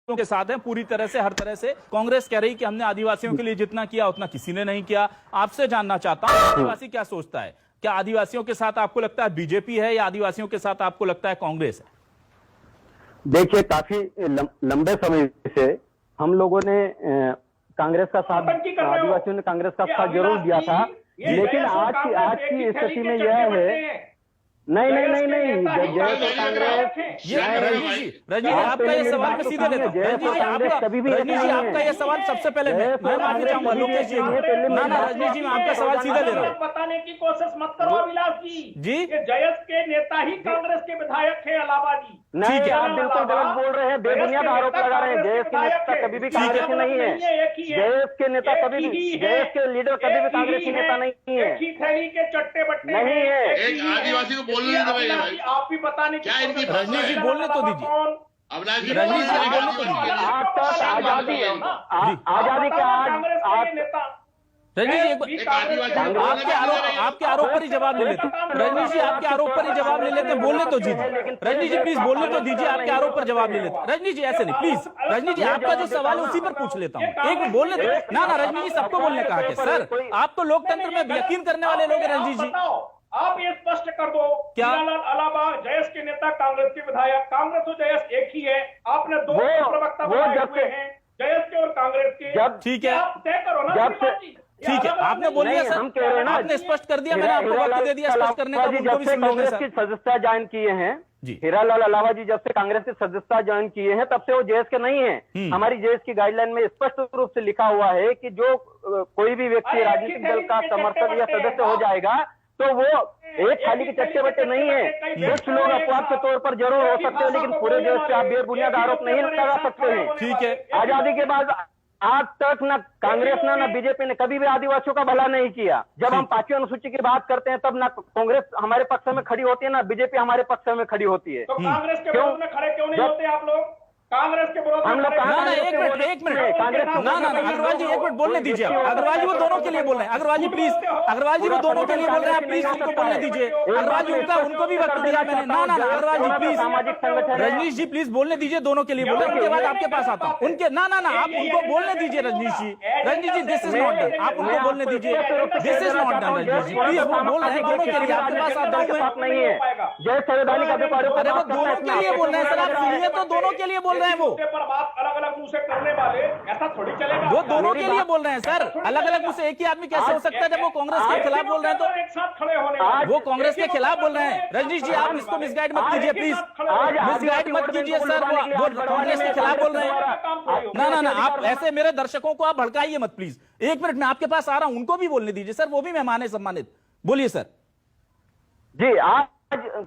के साथ हैं पूरी तरह से, हर तरह से। कांग्रेस कह रही कि हमने आदिवासियों के लिए जितना किया उतना किसी ने नहीं किया। आपसे जानना चाहता हूं, आदिवासी क्या सोचता है? क्या आदिवासियों के साथ आपको लगता है बीजेपी है या आदिवासियों के साथ आपको लगता है कांग्रेस है? देखिए, काफी लंबे समय से हम लोगों ने कांग्रेस का साथ, आदिवासियों ने कांग्रेस का साथ जरूर दिया था, लेकिन आज की स्थिति में यह है, नहीं, जय तो कांग्रेस। रजनी जी आपका ये सवाल मैं सीधे लेता हूं। कभी भी रजनी जी आपका ये सवाल सबसे पहले मैं माफी चाहूंगा लोकेश जी, ना रजनी जी मैं आपका सवाल सीधे ले रहा हूं। बताने की कोशिश मत करो अभिलाष जी, ये जयस के नेता ही कांग्रेस के विधायक है इलाहाबादी। नहीं, आप बिल्कुल गलत बोल रहे हैं, बेबुनियाद आरोप लगा रहे हैं। जयस के नेता कभी भी कांग्रेस नहीं है। जयस के नेता कभी भी, जयस के लीडर कभी भी कांग्रेस के नेता नहीं है। खैनी के चट्टे बट्टे नहीं है। एक आदिवासी को बोलने दो भाई, आप भी बताने क्या इनकी रजनी जी बोलने तो दीजिए। अविनाश जी रजनी जी बोलने तो दीजिए। आज तक आजादी के आज रजनी जी आपके आरोप पर ही जवाब ले लेते। रजनी जी आपके आरोप पर ही जवाब ले लेते, बोलने तो दीजिए। रजनी जी प्लीज बोलने तो दीजिए, आपके आरोप पर जवाब ले लेते। रजनी जी ऐसे नहीं, प्लीज रजनी जी आपका जो सवाल है उसी पर पूछ लेता हूँ, एक मिनट बोलने दो। ना रजनी जी सबको बोलने कहा कि सर आप तो लोकतंत्र में यकीन करने वाले लोग हैं। रजनी जी आप ये स्पष्ट कर दो, क्या अलावा जयस के नेता कांग्रेस के विधायक, कांग्रेस और जयस एक ही है। आपने दो प्रवक्ता बनाए हुए हैं, जयस के और कांग्रेस के। ठीक है, आप तय करो ना। ठीक है, आपने बोल दिया सर, हम कह रहे हैं ना, आपने स्पष्ट कर दिया, मैंने आपको वक्त दे दिया स्पष्ट करने का। जब से कांग्रेस की सदस्यता ज्वाइन किए हैं, हीरालाल अलावा जी जब से कांग्रेस की सदस्यता ज्वाइन किए हैं तब से वो जेएस के नहीं है। हमारी जेएस की गाइडलाइन में स्पष्ट रूप से लिखा हुआ है कि जो कोई भी व्यक्ति राजनीतिक दल का समर्थक या सदस्य हो जाएगा तो वो एक थाली के चट्टे बट्टे नहीं है। कुछ लोग अपवाद के तौर पर जरूर हो सकते हैं, लेकिन पूरे देश पे आप बेबुनियाद आरोप नहीं लगा सकते हैं। ठीक है, आजादी के बाद आज तक न कांग्रेस न बीजेपी ने कभी भी आदिवासियों का भला नहीं किया। जब हम 5वीं अनुसूची की बात करते हैं तब न कांग्रेस हमारे पक्ष में खड़ी होती है, ना बीजेपी हमारे पक्ष में खड़ी होती है। तो कांग्रेस के विरोध में खड़े क्यों नहीं होते आप लोग? कांग्रेस के विरोध हम लोग एक मिनट कांग्रेस अग्रवाल जी एक मिनट बोलने दीजिए। अग्रवाल जी वो दोनों के लिए बोल रहे हैं। अग्रवाल जी प्लीज, अग्रवाल जी वो दोनों के लिए बोल रहे हैं, प्लीज उनको बोलने दीजिए। अग्रवाल जी उनको भी वक्त दिया मैंने। ना अग्रवाल जी प्लीज, सामाजिक संगठन रजनीश जी प्लीज बोलने दीजिए, दोनों के लिए बोल रहे हैं। उनके बाद आपके पास आता हूँ। उनके ना आप उनको बोलने दीजिए Rajnish ji. Rajnish ji this is not done, आप उनको बोलने दीजिए। This is not done Rajnish ji, please वो बोल रहे हैं दोनों के लिए, आपके पास आता हूँ नहीं है। जय संवैधानिक अधिकारों अरे वो दोनों के लिए बोल रहे हैं सर, आप सुनिए तो दोनों के लिए बोल रहे हैं। वो अलग अलग मुंह से करने वाले, ऐसा थोड़ी चलेगा। वो दोनों के लिए बोल रहे हैं सर, अलग अलग मुंह से एक ही आदमी कैसे हो सकता है जब वो कांग्रेस के खिलाफ बोल रहे हैं तो एक साथ खड़े होने वो कांग्रेस के खिलाफ बोल रहे हैं। रजनीश जी आप इसको मिसगाइड मत कीजिए प्लीज, मिसगाइड मत कीजिए सर। वो कांग्रेस के खिलाफ बोल रहे हैं। ना आप ऐसे मेरे दर्शकों को आप भड़काइए मत प्लीज। एक मिनट मैं आपके पास आ रहा हूं, उनको भी बोलने दीजिए सर, वो भी मेहमान है सम्मानित। बोलिए सर। जी, आज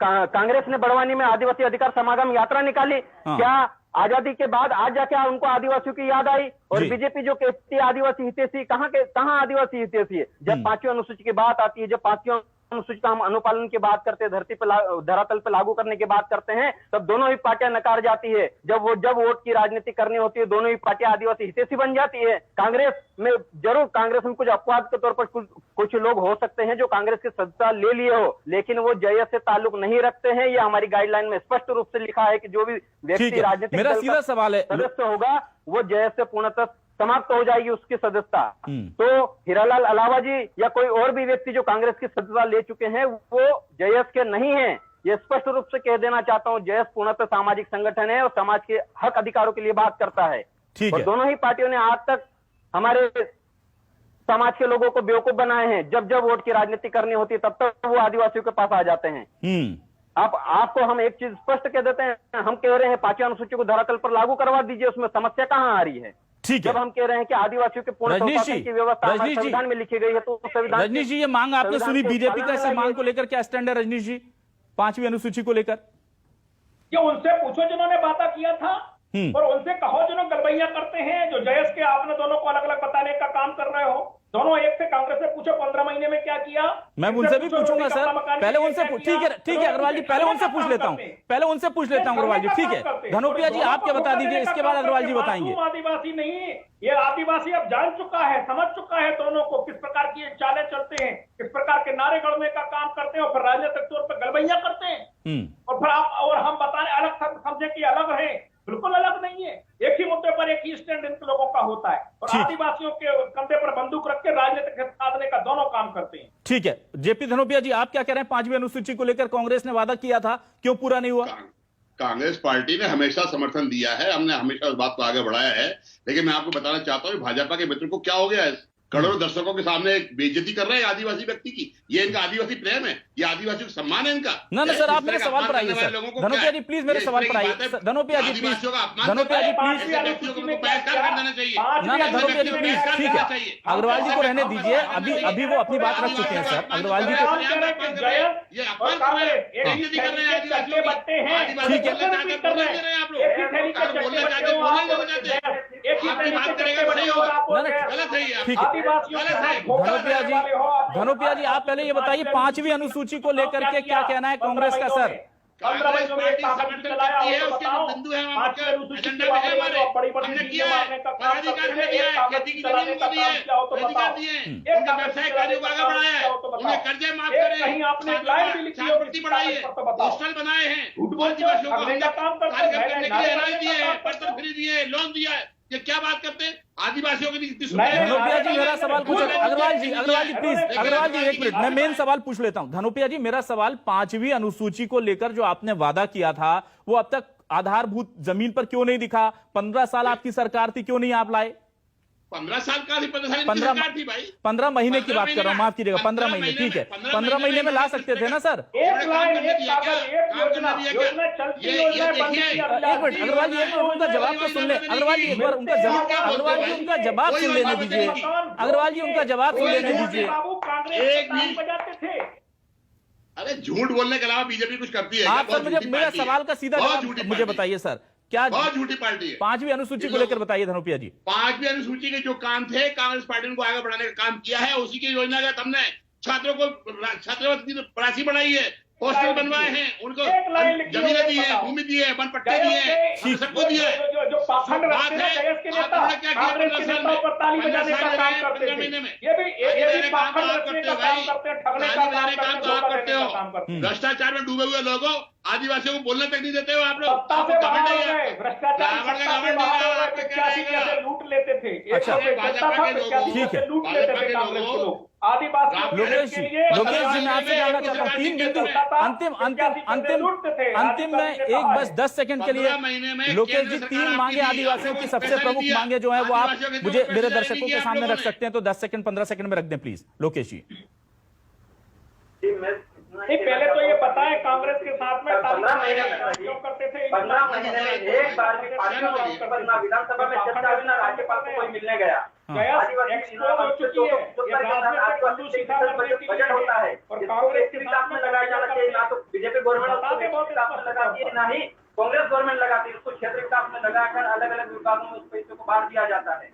कांग्रेस ने बड़वानी में आदिवासी अधिकार समागम यात्रा निकाली। क्या आजादी के बाद आज जाके उनको आदिवासियों की याद आई? और बीजेपी जो कहती है आदिवासी हितैषी, कहाँ आदिवासी हितैषी है? जब 5वीं अनुसूची की बात आती है, जब 5वीं अनुसूची का हम अनुपालन की बात करते हैं, धरातल पे लागू करने की बात करते हैं, तब दोनों ही पार्टियां नकार जाती है। जब वोट की राजनीति करनी होती है, दोनों ही पार्टियां आदिवासी हितैषी बन जाती है। कांग्रेस में कुछ अपवाद के तौर पर कुछ लोग हो सकते हैं जो कांग्रेस की सदस्यता ले लिए हो, लेकिन वो जयस से ताल्लुक नहीं रखते हैं। ये हमारी गाइडलाइन में स्पष्ट रूप से लिखा है कि जो भी व्यक्ति राजनीतिक मेरा सीधा सवाल है, सदस्य होगा वो जयस से पूर्णतः समाप्त हो जाएगी उसकी सदस्यता। तो हीरालाल अलावा जी या कोई और भी व्यक्ति जो कांग्रेस की सदस्यता ले चुके हैं वो जयस के नहीं है। ये स्पष्ट रूप से कह देना चाहता हूं। जयस पूर्णतः सामाजिक संगठन है और समाज के हक अधिकारों के लिए बात करता है। और दोनों ही पार्टियों ने आज तक हमारे समाज के लोगों को बेवकूफ बनाए हैं। जब वोट की राजनीति करनी होती है तब तक वो आदिवासियों के पास आ जाते हैं। आपको हम एक चीज स्पष्ट कह देते हैं, हम कह रहे हैं 5वीं अनुसूची को धरातल पर लागू करवा दीजिए, उसमें समस्या कहां आ रही है? ठीक है, जब हम कह रहे हैं कि आदिवासियों के पूर्ण की व्यवस्था संविधान में लिखी गई है, तो संविधान। रजनीश जी ये मांग आपने सुनी, बीजेपी का इस मांग को लेकर क्या स्टैंड है रजनीश जी, 5वीं अनुसूची को लेकर? ये उनसे पूछो जिन्होंने वादा किया था, और उनसे कहो जिन्होंने गलबैया करते हैं, जो जयस के आपने दोनों को अलग अलग बताने का काम कर रहे हो। दोनों एक से कांग्रेस से पूछो 15 महीने में क्या किया। मैं उनसे भी पूछूंगा सर, पहले उनसे ठीक है अग्रवाल जी, पहले उनसे पूछ लेता हूं अग्रवाल जी। ठीक है धनोपिया जी आप क्या बता दीजिए, इसके बाद अग्रवाल जी बताएंगे। आदिवासी नहीं, ये आदिवासी अब जान चुका है, समझ चुका है दोनों को किस प्रकार की चालें चलते हैं, किस प्रकार के नारे गढ़ने का काम करते हैं और फिर राजनीतिक तौर पर गलबैया करते हैं। और फिर आप और हम बताने अलग समझे कि अलग है, बिल्कुल अलग नहीं है। एक ही एक ही स्टैंड इन लोगों का होता है और ठीक। आदिवासियों के कंधे पर बंदूक रख के राजनीतिक हित साधने का दोनों काम करते हैं। ठीक है, जेपी धनोपिया जी आप क्या कह रहे हैं? 5वीं अनुसूची को लेकर कांग्रेस ने वादा किया था, क्यों पूरा नहीं हुआ? कांग्रेस पार्टी ने हमेशा समर्थन दिया है, हमने हमेशा उस बात को आगे बढ़ाया है, लेकिन मैं आपको बताना चाहता हूँ भाजपा के मित्रों को क्या हो गया है। करोड़ों दर्शकों के सामने बेइज्जती कर रहे हैं आदिवासी व्यक्ति की। ये इनका आदिवासी प्रेम है, ये आदिवासियों का सम्मान है इनका। ना सर, आप मेरे सवाल पर आइए सर। धनोपिया जी प्लीज मेरे सवाल पर आइए। धनोपिया जी प्लीज, धनोपिया जी प्लीज, ना धनोपिया जी प्लीज, ठीक है, अग्रवाल जी को रहने दीजिए, अभी वो अपनी बात रख चुके हैं सर। अग्रवाल जी को ठीक है। धनोपिया जी आप पहले ये बताइए 5वीं अनुसूची को लेकर के क्या कहना है कांग्रेस का सर? 15 महीनों में एक कागज चलाया हो तो बताओ। 5वीं अनुसूची के बारे में बड़ी बड़ी चीजें मारने का काम करते हैं, एक कागज चलाने का काम किया हो तो बताओ। एक व्यवसाय कार्यों को आगे बढ़ाया है, उन्हें कर्जे माफ करे, कहीं आपने लाइन भी लिखी हो बढ़ाई है, हॉस्टल बनाए हैं, अगले का काम करते हैं, पत्र फ्री दिए, लोन दिया है, ये क्या बात करते हैं? आदिवासियों के लिए धनोपिया जी मेरा सवाल पूछो। अग्रवाल जी प्लीज, अग्रवाल जी एक मिनट, मैं मेन सवाल पूछ लेता हूं। धनोपिया जी मेरा सवाल 5वीं अनुसूची को लेकर जो आपने वादा किया था वो अब तक आधारभूत जमीन पर क्यों नहीं दिखा? 15 साल आपकी सरकार थी, क्यों नहीं आप लाए? 15 साल का थी, 15 साल थी भाई। 15 महीने की बात कर रहा हूं, माफ कीजिएगा, 15 महीने, ठीक है, 15 महीने में ला सकते थे ना सर? एक लाइन, एक कागज, एक योजना चलती योजना बंद की। एक मिनट अग्रवाल जी, एक बार उनका जवाब तो सुन ले। अग्रवाल जी एक बार उनका जवाब, अग्रवाल जी उनका जवाब सुन लेने दीजिए। अग्रवाल जी उनका जवाब सुन लेने दीजिए। बाबू कांग्रेस बजाते थे। अरे झूठ बोलने के अलावा बीजेपी कुछ करती है? आप सर मुझे मेरा सवाल का सीधा जवाब मुझे बताइए सर, क्या बहुत झूठी पार्टी है? 5वीं अनुसूची को लेकर बताइए धनोपिया जी। 5वीं अनुसूची के जो काम थे, कांग्रेस पार्टी ने उनको आगे बढ़ाने का काम किया है, उसी की योजना के हमने छात्रों को छात्रवृत्ति राशि बढ़ाई है, हॉस्टल बनवाए हैं, उनको जमीनें दी है, भूमि दी है, वन पट्टे दिए हैं, सबको दिया है। जो पाखंड रखते हैं जयस के नेता, कांग्रेस के नेताओं पर ताली बजाने का काम करते थे। ये भी पाखंड रखने का काम करते हैं, ठगने का काम करते हो। भ्रष्टाचार में डूबे हुए लोगों, आदिवासियों को बोलने तक नहीं देते हो आप लोग। सत्ता से बाहर हो गए, भ्रष्टाचार कैसे लूट लेते थे, अच्छा, ठीक है, लूट लेते थे कांग्रेस के लोग। आदिवासी लोकेश जी मैं आपसे जानना चाहता हूँ 3 बिंदु अंतिम में एक बस 10 सेकंड के लिए लोकेश जी 3 मांगे आदिवासियों की सबसे प्रमुख मांगे जो है वो आप मुझे मेरे दर्शकों के सामने रख सकते हैं, तो 10 सेकंड 15 सेकंड में रख दें प्लीज लोकेश जी। नहीं, पहले तो ये बताएं कांग्रेस के साथ में 15 महीने क्यों करते थे? 15 महीने में एक बार भी विधानसभा में चर्चा बिना राज्यपाल को कोई मिलने गया। बजट होता है और कांग्रेस के साथ में लगाया जाना चाहिए, ना तो बीजेपी गवर्नमेंट लगाती है, ना ही कांग्रेस गवर्नमेंट लगाती है। उसको क्षेत्र विकास में लगाकर अलग अलग विभागों में उस पैसे को बांट दिया जाता है।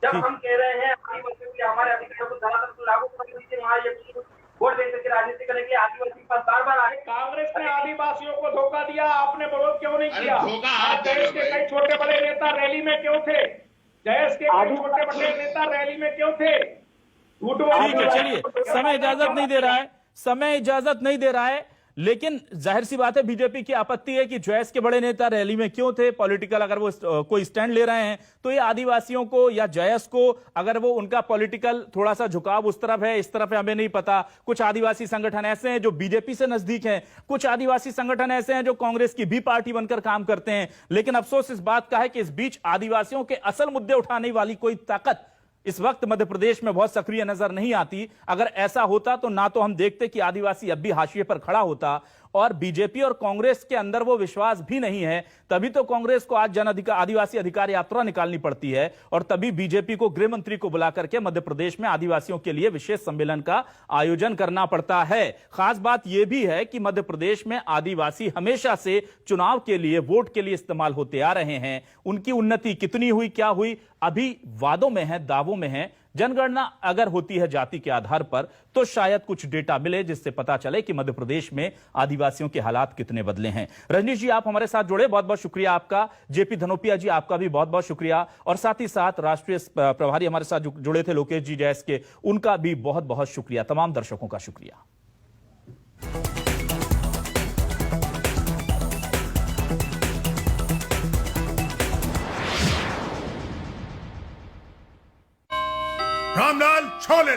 जब हम कह रहे हैं आदिवासियों के हमारे अधिकारियों को ज्यादातर लागू कर दीजिए, वहाँ ये वोट बैंक की राजनीति करने के लिए आदिवासी के पास बार बार आए। कांग्रेस ने आदिवासियों को धोखा दिया, आपने विरोध क्यों नहीं किया? जयस के कई छोटे बड़े नेता रैली में क्यों थे? जयस के कई छोटे बड़े नेता रैली में क्यों थे? ठीक है, चलिए समय इजाजत नहीं दे रहा है, समय इजाजत नहीं दे रहा है, लेकिन जाहिर सी बात है बीजेपी की आपत्ति है कि जयस के बड़े नेता रैली में क्यों थे। पॉलिटिकल अगर वो कोई स्टैंड ले रहे हैं तो ये आदिवासियों को या जयस को, अगर वो उनका पॉलिटिकल थोड़ा सा झुकाव उस तरफ है इस तरफ है हमें नहीं पता। कुछ आदिवासी संगठन ऐसे हैं जो बीजेपी से नजदीक हैं, कुछ आदिवासी संगठन ऐसे हैं जो कांग्रेस की भी पार्टी बनकर काम करते हैं, लेकिन अफसोस इस बात का है कि इस बीच आदिवासियों के असल मुद्दे उठाने वाली कोई ताकत इस वक्त मध्य प्रदेश में बहुत सक्रिय नजर नहीं आती। अगर ऐसा होता तो ना तो हम देखते कि आदिवासी अब भी हाशिए पर खड़ा होता, और बीजेपी और कांग्रेस के अंदर वो विश्वास भी नहीं है, तभी तो कांग्रेस को आज आदिवासी अधिकार यात्रा निकालनी पड़ती है, और तभी बीजेपी को गृह मंत्री को बुला करके मध्य प्रदेश में आदिवासियों के लिए विशेष सम्मेलन का आयोजन करना पड़ता है। खास बात यह भी है कि मध्य प्रदेश में आदिवासी हमेशा से चुनाव के लिए, वोट के लिए इस्तेमाल होते आ रहे हैं। उनकी उन्नति कितनी हुई, क्या हुई, अभी वादों में है, दावों में है। जनगणना अगर होती है जाति के आधार पर तो शायद कुछ डेटा मिले जिससे पता चले कि मध्य प्रदेश में आदिवासियों के हालात कितने बदले हैं। रजनीश जी आप हमारे साथ जुड़े, बहुत बहुत शुक्रिया आपका। जेपी धनोपिया जी आपका भी बहुत बहुत शुक्रिया, और साथ ही साथ राष्ट्रीय प्रभारी हमारे साथ जुड़े थे लोकेश जी जयस के, उनका भी बहुत बहुत शुक्रिया। तमाम दर्शकों का शुक्रिया। रामलाल छोले